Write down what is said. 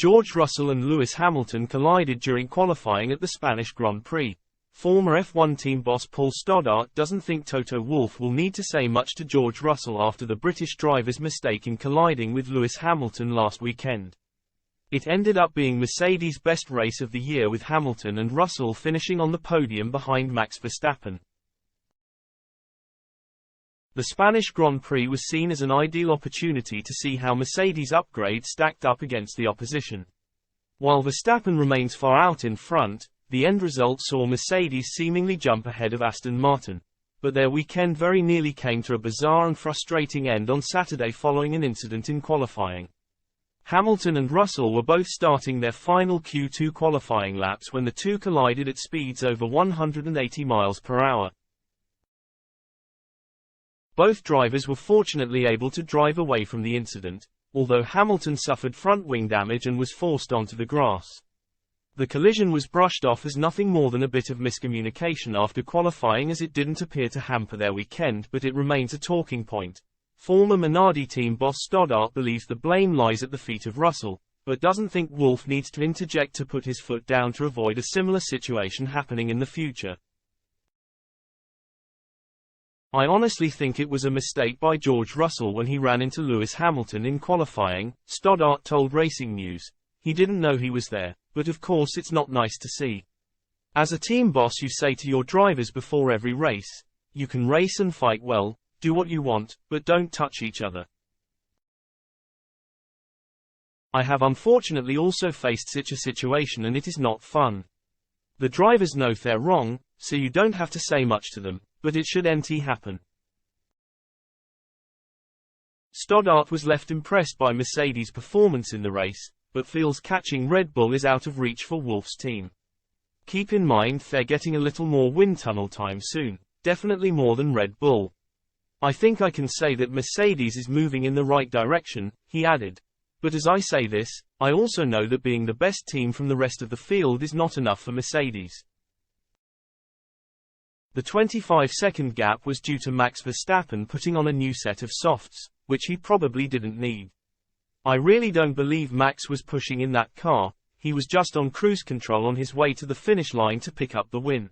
George Russell and Lewis Hamilton collided during qualifying at the Spanish Grand Prix. Former F1 team boss Paul Stoddart doesn't think Toto Wolff will need to say much to George Russell after the British driver's mistake in colliding with Lewis Hamilton last weekend. It ended up being Mercedes' best race of the year, with Hamilton and Russell finishing on the podium behind Max Verstappen. The Spanish Grand Prix was seen as an ideal opportunity to see how Mercedes' upgrade stacked up against the opposition. While Verstappen remains far out in front, the end result saw Mercedes seemingly jump ahead of Aston Martin. But their weekend very nearly came to a bizarre and frustrating end on Saturday following an incident in qualifying. Hamilton and Russell were both starting their final Q2 qualifying laps when the two collided at speeds over 180 miles per hour. Both drivers were fortunately able to drive away from the incident, although Hamilton suffered front wing damage and was forced onto the grass. The collision was brushed off as nothing more than a bit of miscommunication after qualifying, as it didn't appear to hamper their weekend, but it remains a talking point. Former Minardi team boss Stoddart believes the blame lies at the feet of Russell, but doesn't think Wolff needs to interject to put his foot down to avoid a similar situation happening in the future. "I honestly think it was a mistake by George Russell when he ran into Lewis Hamilton in qualifying," Stoddart told Racing News. "He didn't know he was there, but of course it's not nice to see. As a team boss, you say to your drivers before every race, you can race and fight well, do what you want, but don't touch each other. I have unfortunately also faced such a situation and it is not fun. The drivers know they're wrong, so you don't have to say much to them, but it should happen." Stoddart was left impressed by Mercedes' performance in the race, but feels catching Red Bull is out of reach for Wolff's team. "Keep in mind they're getting a little more wind tunnel time soon, definitely more than Red Bull. I think I can say that Mercedes is moving in the right direction," he added. "But as I say this, I also know that being the best team from the rest of the field is not enough for Mercedes." The 25-second gap was due to Max Verstappen putting on a new set of softs, which he probably didn't need. "I really don't believe Max was pushing in that car, he was just on cruise control on his way to the finish line to pick up the win.